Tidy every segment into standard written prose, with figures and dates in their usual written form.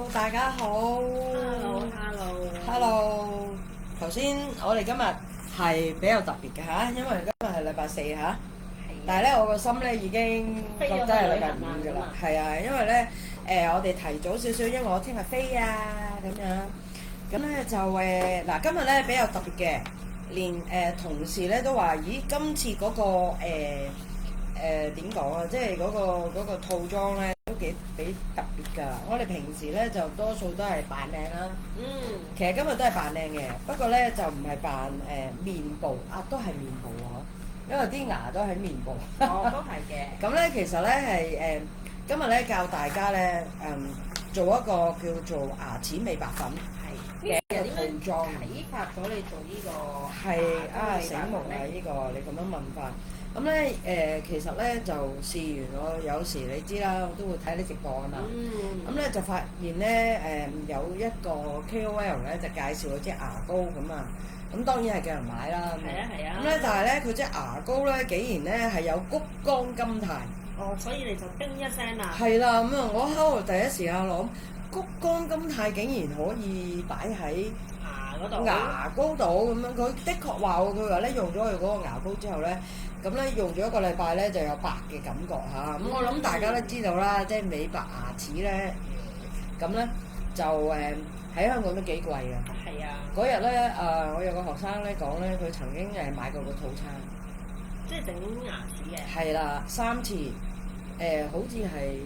Hello，大家好。Hello。頭先我哋今日係比較特別嘅嚇，因為今日係禮拜四嚇。但係咧，我個心咧已經覺得係禮拜五㗎啦。係啊，因為咧我哋提早少少，因為我聽日飛啊咁樣。咁咧就嗱，今日咧比較特別嘅，連同事咧都話：咦，今次嗰個點講啊？即係嗰個套裝咧都幾特別㗎。我哋平時咧就多數都係扮靚啦。其實今日都係扮靚嘅，不過咧就唔係扮面部啊，都係面部喎，因為啲牙都喺面部。都係嘅。咁咧其實咧係今日咧教大家咧做一個叫做牙齒美白粉嘅一個套裝。啟發咗你做呢個係醒目啊！呢個你咁樣問法。咁咧其實咧就試完我有時你知啦，我都會睇啲直播啊嘛。咁咧就發現咧有一個 KOL 咧就介紹嗰支牙膏咁啊。咁當然係叫人買啦。係啊。咁咧但係咧佢支牙膏咧竟然咧係有谷胱甘肽。所以你就叮一聲啦。係啦，咁啊我喺度第一時間諗谷胱甘肽竟然可以擺喺牙膏度咁樣，佢的確話喎，佢話咧用咗佢嗰個牙膏之後咧，咁咧用咗一個禮拜咧就有白嘅感覺嚇。咁我諗大家都知道啦，即係美白牙齒咧，咁咧就喺香港都幾貴嘅。係啊。嗰日咧我有個學生咧講咧，佢曾經買過個套餐，即係整牙齒嘅。係啦，3次，好似係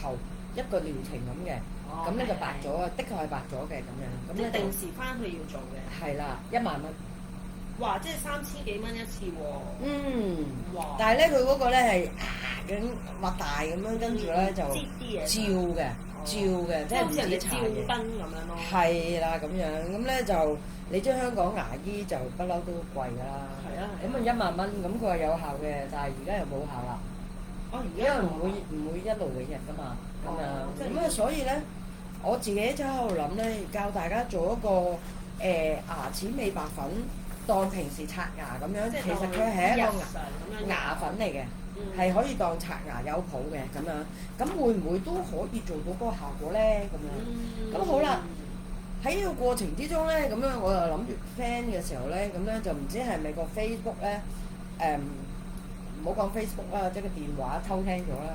頭一個療程咁嘅。咁咧就白咗啊！的確係白咗嘅咁樣。咁咧定時翻去要做嘅。係啦，1萬蚊。哇！即係3000幾蚊一次喎。哇！但係咧，佢嗰個咧係咁擘大咁樣，跟住咧就照嘅，即係唔止搽嘅。燈咁樣咯。係啦，咁樣咁咧就你知香港牙醫就不嬲都貴㗎啦。係啊。咁啊1萬蚊，咁佢話有效嘅，但係而家又冇效啦。因為唔會一勞永逸㗎嘛。咁啊，所以咧。我自己就喺度諗咧，教大家做一個牙齒美白粉，當平時刷牙咁樣。其實佢係一個牙粉嚟嘅，係可以當刷牙有泡嘅咁樣。咁會唔會都可以做到嗰個效果咧？咁樣。咁好啦，喺呢個過程之中咧，咁樣我又諗住 plan 嘅時候咧，咁咧就唔知係咪個 Facebook 咧唔好講 Facebook 啦，即係個電話偷聽咗啦。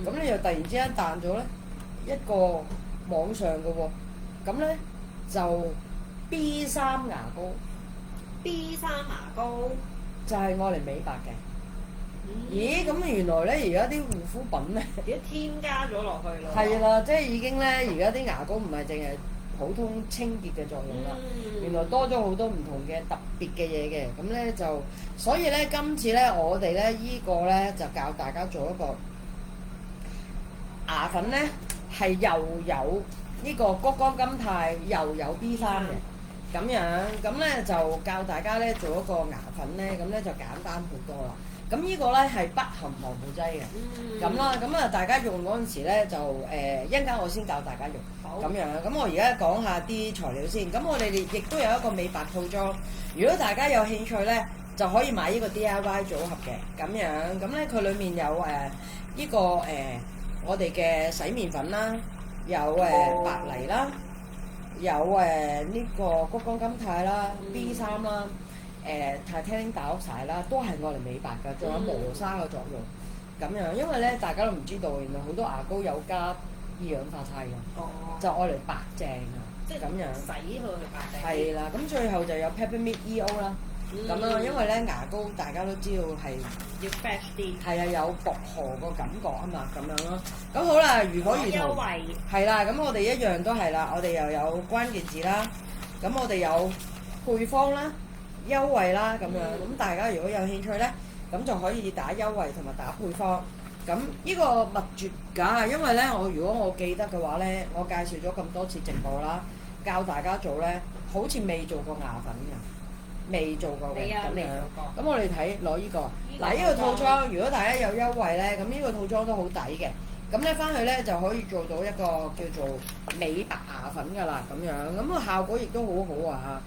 咁你又突然之間彈咗咧一個網上嘅喎，咁咧就 B3 牙膏，B3 牙膏就係愛嚟美白嘅。咦？咁原來咧而家啲護膚品咧，已經添加咗落去咯。係啦，即係已經咧，而家啲牙膏唔係淨係普通清潔嘅作用啦，原來多咗好多唔同嘅特別嘅嘢嘅。咁咧就，所以咧今次咧我哋咧依個咧就教大家做一個牙粉咧。係又有呢個谷胱甘肽，又有 B3嘅咁樣，咁咧就教大家咧做一個牙粉咧，咁咧就簡單好多啦。咁呢個咧係不含防腐劑嘅，咁啦，咁啊大家用嗰陣時咧就一陣間我先教大家用，咁樣。咁我而家講下啲材料先。咁我哋亦都有一個美白套裝，如果大家有興趣咧，就可以買呢個 DIY 組合嘅咁樣。咁咧佢裡面有呢個我哋嘅洗面粉啦，有白泥啦，有呢個谷胱甘肽啦、B3 啦、titanium dioxide 啦，都係愛嚟美白㗎，仲有磨砂嘅作用。咁樣，因為咧大家都唔知道，原來好多牙膏有加二氧化鈦㗎，就愛嚟白淨啊，即係咁樣洗佢白淨。係啦，咁最後就有 peppermint EO 啦。咁啦，因為咧牙膏大家都知道係要 fresh 啲，係啊，有薄荷個感覺啊嘛，咁樣咯。咁好啦，如火如荼，係啦。咁我哋一樣都係啦，我哋又有關鍵字啦，咁我哋有配方啦、優惠啦咁樣。咁大家如果有興趣咧，咁就可以打優惠同埋打配方。咁呢個密絕㗎，因為咧如果我記得嘅話咧，我介紹咗咁多次直播啦，教大家做咧，好似未做過牙粉㗎。未做過嘅咁樣，咁我哋攞呢個，嗱呢個套裝，如果大家有優惠咧，咁呢個套裝都好抵嘅。咁咧翻去咧就可以做到一個叫做美白牙粉㗎啦，咁樣，咁個效果亦都好好啊。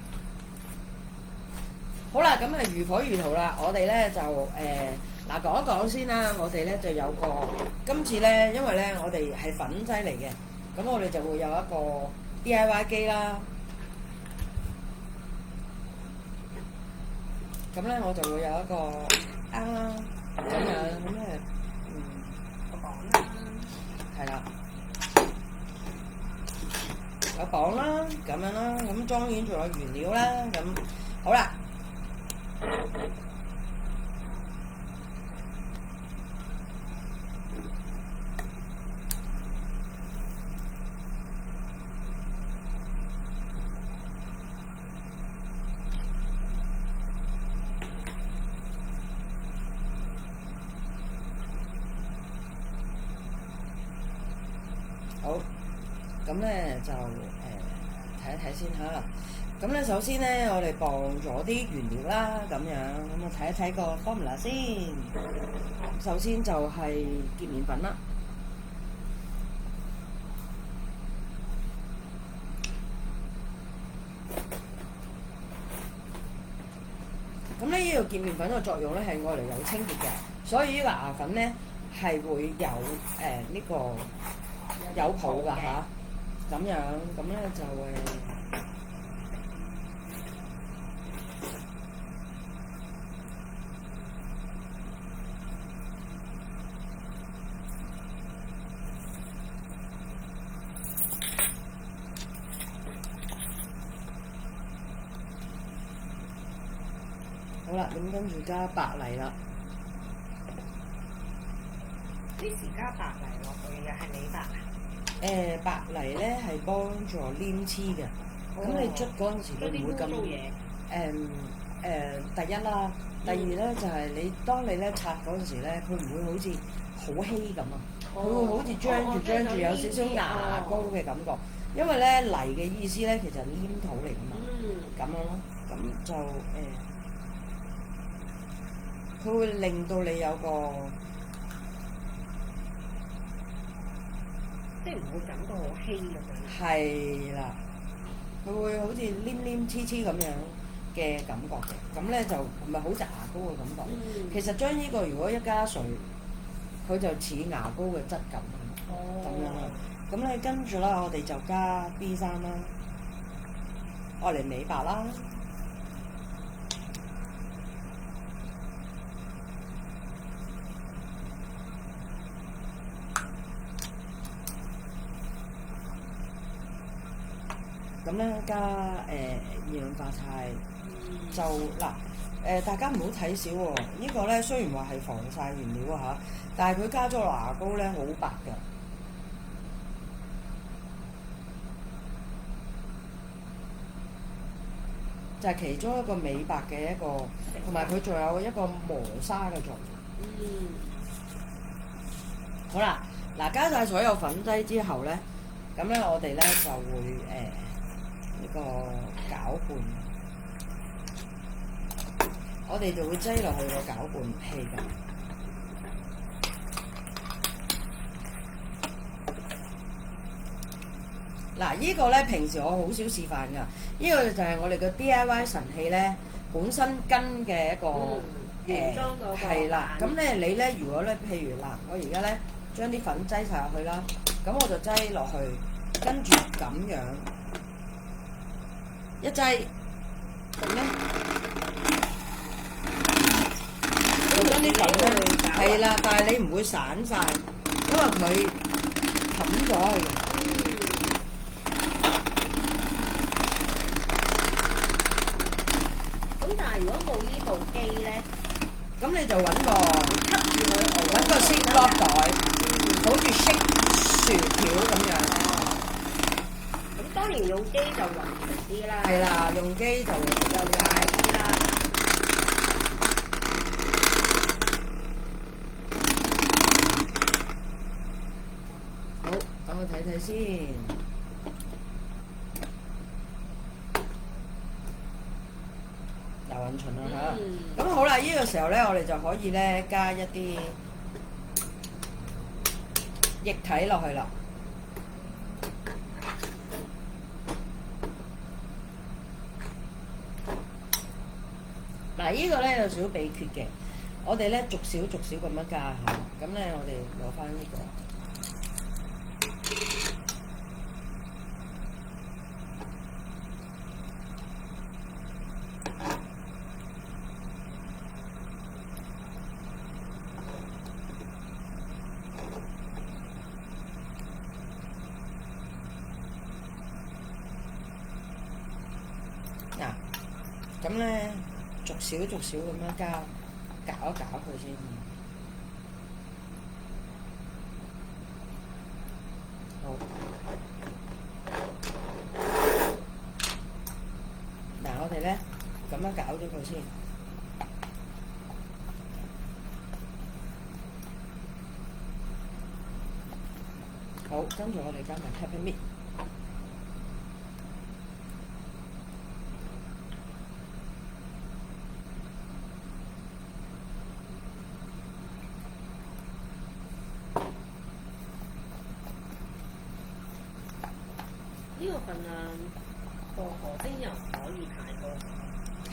好啦，咁啊如火如荼啦，我哋咧就嗱講一講先啦，我哋咧就有個今次咧，因為咧我哋係粉劑嚟嘅，咁我哋就會有一個 DIY 機啦。咁咧我就會有一個咁樣咁咧，個磅啦，係啦，有磅啦，咁樣啦，咁當然仲有原料啦，咁好啦。好，咁咧就睇一睇先嚇。咁咧首先咧，我哋磅咗啲原料啦，咁樣咁我睇一睇個 formula 先。首先就係結麵粉啦。咁咧呢個結麵粉嘅作用咧係愛嚟有清潔嘅，所以呢個牙粉咧係會有呢個有泡㗎嚇，咁樣咁咧就好啦，咁跟住加白泥啦。幾時加白泥落去嘅？係美白啊？白泥咧係幫助黏黐嘅，咁你捽嗰陣時佢唔會咁第一啦，第二咧就係當你咧刷嗰陣時咧，佢唔會好似好稀咁啊，佢會好似張住有少少牙膏嘅感覺，因為咧泥嘅意思咧其實係黏土嚟㗎嘛，咁樣咯，咁就佢會令到你有個。即係唔會感到好稀咁樣。係啦，佢會好似黏黏黐黐咁樣嘅感覺嘅，咁咧就唔係好似牙膏嘅感覺。其實將呢個如果一加水，佢就似牙膏嘅質感咁樣啦。咁你跟住啦，我哋就加 B3啦，愛嚟美白啦。咁咧加二氧化鈦，就嗱大家唔好睇少喎，呢個咧雖然話係防曬原料嚇，但係佢加咗牙膏咧好白嘅，就係其中一個美白嘅一個，同埋佢仲有一個磨砂嘅作用。好啦，嗱加晒所有粉劑之後咧，咁咧我哋咧就會呢個攪拌，我哋就會擠落去個攪拌器㗎。嗱，呢個咧平時我好少示範㗎，呢個就係我哋嘅 DIY 神器咧本身跟嘅一個原裝嗰個係啦。咁咧你咧如果咧譬如嗱，我而家咧將啲粉擠晒落去啦，咁我就擠落去，跟住咁樣。一劑咁咧，就將啲粉咧係啦，但係你唔會散晒，因為佢冚咗佢。咁但係如果冇呢部機咧，咁你就揾個 Ziploc 袋，好似食薯條咁樣。當然用機就穩陣啲啦。係啦，用機就會比較快啲啦。好，等我睇睇先。又勻循啦嚇。咁好啦，呢個時候咧，我哋就可以咧加一啲液體落去啦。嗱，呢個咧有少少秘訣嘅，我哋咧逐少咁樣加嚇，咁咧我哋攞翻呢個，咁咧逐少逐少咁樣加，搞一搞佢先。好。嗱，我哋咧咁樣搞咗佢先。好，跟住我哋加埋 Happy Meat。呢個份量薄荷精油唔可以太多。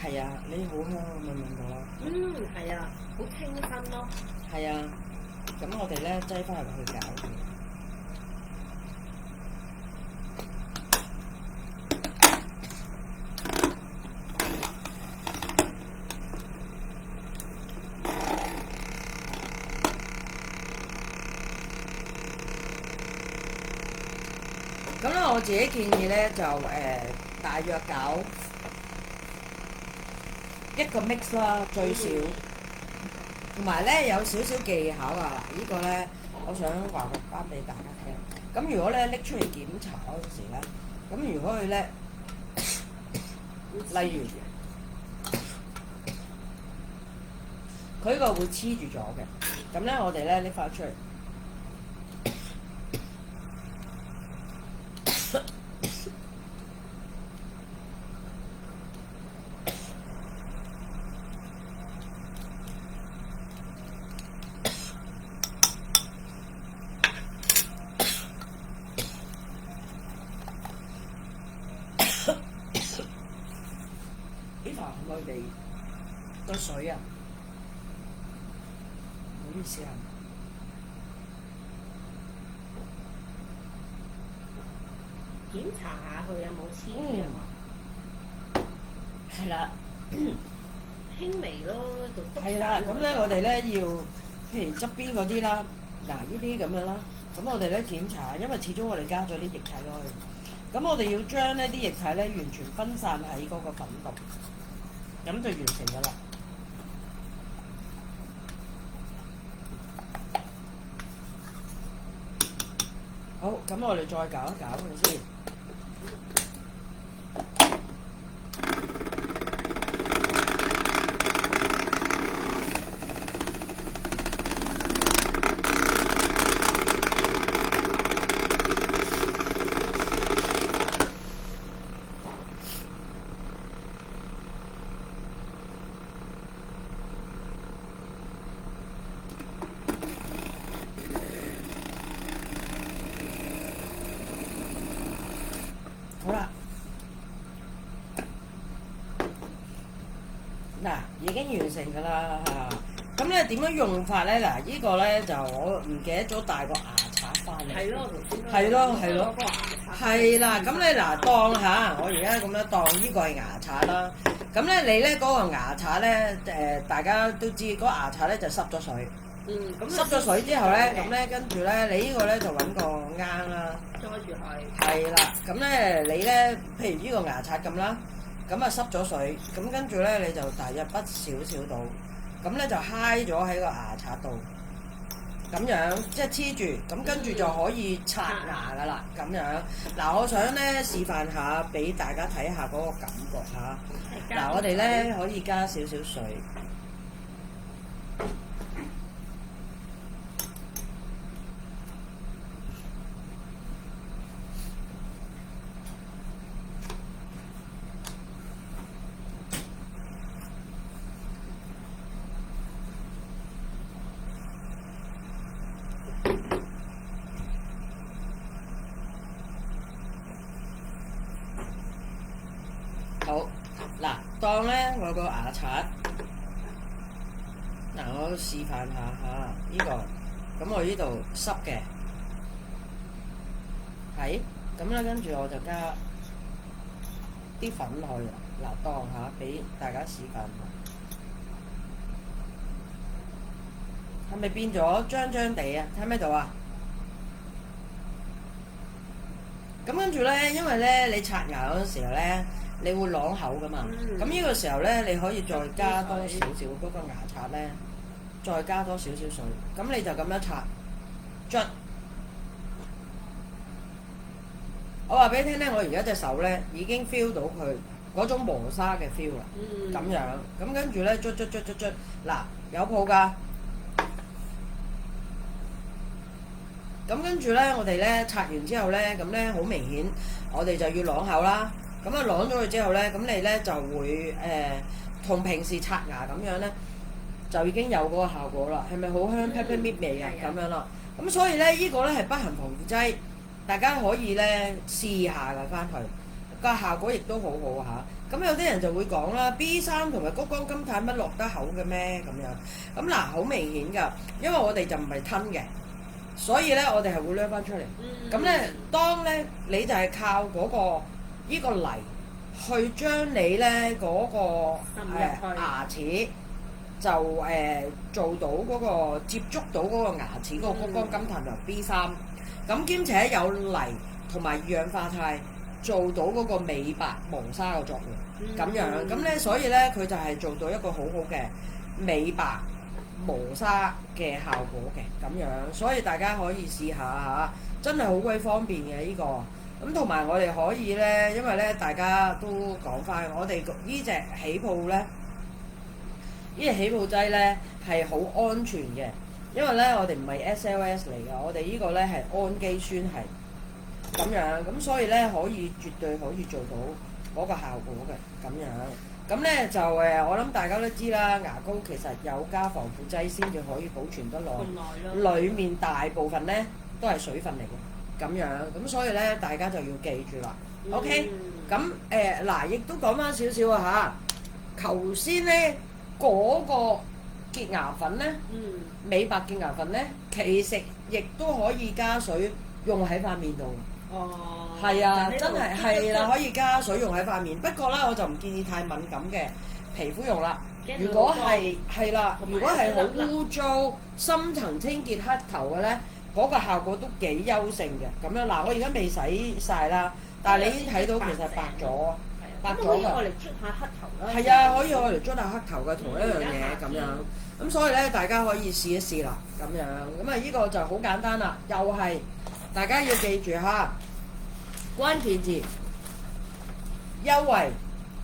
係啊，你好香啊！聞唔聞到啊？係啊，好清新咯。係啊，咁我哋咧擠翻入去搞佢。咁咧，我自己建議咧就大約搞一個 mix 啦，最少。同埋咧有少少技巧啊！呢個咧，我想話翻俾大家聽。咁如果咧拎出嚟檢查嗰陣時咧，咁如果佢咧，例如佢呢個會黐住咗嘅，咁咧我哋咧拎翻出嚟。佢哋個水啊，唔好意思啊。檢查下佢有冇黐住啊嘛。係啦，輕微咯，係啦，咁咧我哋咧要，譬如側邊嗰啲啦，嗱呢啲咁樣啦，咁我哋咧檢查，因為始終我哋加咗啲液體落去，咁我哋要將呢啲液體咧完全分散喺嗰個粉度。咁就完成㗎啦。好，咁我哋再搞一搞佢先。好啦，嗱已經完成㗎啦嚇。咁咧點樣用法咧？嗱，呢個咧就我唔記得咗帶個牙刷翻嚟。係咯，頭先係咯係咯。個牙刷。係啦，咁你嗱當下，我而家咁樣當呢個係牙刷啦。咁咧你咧嗰個牙刷咧大家都知嗰個牙刷咧就濕咗水。咁濕咗水之後咧，咁咧跟住咧，你呢個咧就揾個罌啦。載住佢。係啦，咁咧你咧，譬如呢個牙刷咁啦，咁啊濕咗水，咁跟住咧你就大約筆少少到，咁咧就揩咗喺個牙刷度，咁樣即係黐住，咁跟住就可以刷牙噶啦，咁樣。嗱，我想咧示範下俾大家睇下嗰個感覺嚇。嗱，我哋咧可以加少少水。好，嗱，當咧我個牙刷，嗱我示範下嚇呢個，咁我呢度濕嘅，係，咁咧跟住我就加啲粉落去，嗱當下俾大家示範下，係咪變咗張張地啊？睇唔睇到啊？咁跟住咧，因為咧你刷牙嗰陣時候咧，你會啷口噶嘛。咁呢個時候咧，你可以再加多少少嗰個牙刷咧，再加多少少水。咁你就咁樣刷捽。我話俾你聽咧，我而家隻手咧已經 feel 到佢嗰種磨砂嘅 feel 啦。咁樣，咁跟住咧捽，嗱有泡㗎。咁跟住咧，我哋咧刷完之後咧，咁咧好明顯，我哋就要啷口啦。咁啊啷咗佢之後咧，咁你咧就會同平時刷牙咁樣咧，就已經有嗰個效果啦。係咪好香 peppermint 味啊？咁樣啦。咁所以咧，呢個咧係不含防腐劑，大家可以咧試下㗎翻去，個效果亦都好好嚇。咁有啲人就會講啦，B3同埋谷胱甘肽乜落得口嘅咩咁樣？咁嗱，好明顯㗎，因為我哋就唔係吞嘅。所以咧，我哋係會掠翻出嚟。咁咧，當咧你就係靠嗰個依個泥去將你咧嗰個牙齒就做到嗰個接觸到嗰個牙齒嗰個谷胱甘肽同 B3，咁兼且有泥同埋二氧化鈦做到嗰個美白磨砂嘅作用。咁樣咁咧，所以咧佢就係做到一個好好嘅美白磨砂嘅效果嘅咁樣，所以大家可以試下嚇，真係好鬼方便嘅呢個。咁同埋我哋可以咧，因為咧大家都講翻，我哋呢隻起泡咧，呢隻起泡劑咧係好安全嘅，因為咧我哋唔係 SLS 嚟㗎，我哋呢個咧係氨基酸係咁樣，咁所以咧可以絕對可以做到嗰個效果嘅咁樣。咁咧就我諗大家都知啦，牙膏其實有加防腐劑先至可以保存得耐，裡面大部分咧都係水分嚟嘅，咁樣，咁所以咧大家就要記住啦。OK， 咁嗱，亦都講翻少少啊嚇，頭先咧嗰個潔牙粉咧，美白潔牙粉咧，其實亦都可以加水用喺塊面度。係啊，真係係啦，可以加水用喺塊面。不過咧，我就唔建議太敏感嘅皮膚用啦。如果係啦，如果係好污糟、深層清潔黑頭嘅咧，嗰個效果都幾優勝嘅。咁樣嗱，我而家未洗晒啦，但係你已經睇到其實白咗，白咗㗎。可以我嚟捽下黑頭啦。係啊，可以我嚟捽下黑頭嘅同一樣嘢咁樣。咁所以咧，大家可以試一試啦。咁樣咁啊，呢個就好簡單啦，又係。大家要記住嚇，關鍵字優惠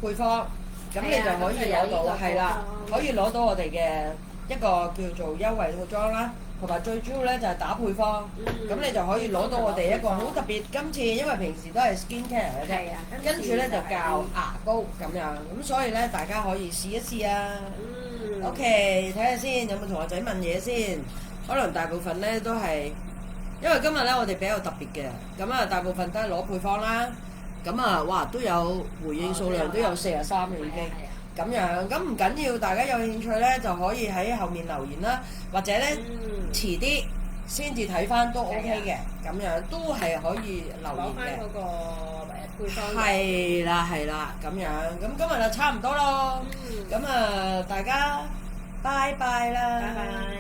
配方，咁你就可以攞到，係啦，可以攞到我哋嘅一個叫做優惠套裝啦，同埋最主要咧就係打配方，咁你就可以攞到我哋一個好特別。今次因為平時都係 skin care 嘅啫，跟住咧就教牙膏咁樣，咁所以咧大家可以試一試啊。OK，睇下先有冇同學仔問嘢先，可能大部分咧都係。因為今日咧我哋比較特別嘅，咁啊大部分都係攞配方啦，咁啊哇都有回應數量都有43嘅已經，咁樣咁唔緊要，大家有興趣咧就可以喺後面留言啦，或者咧遲啲先至睇翻都 OK 嘅，咁樣都係可以留言嘅。攞翻嗰個配方。係啦，咁樣咁今日就差唔多咯，咁啊大家拜拜啦。拜拜。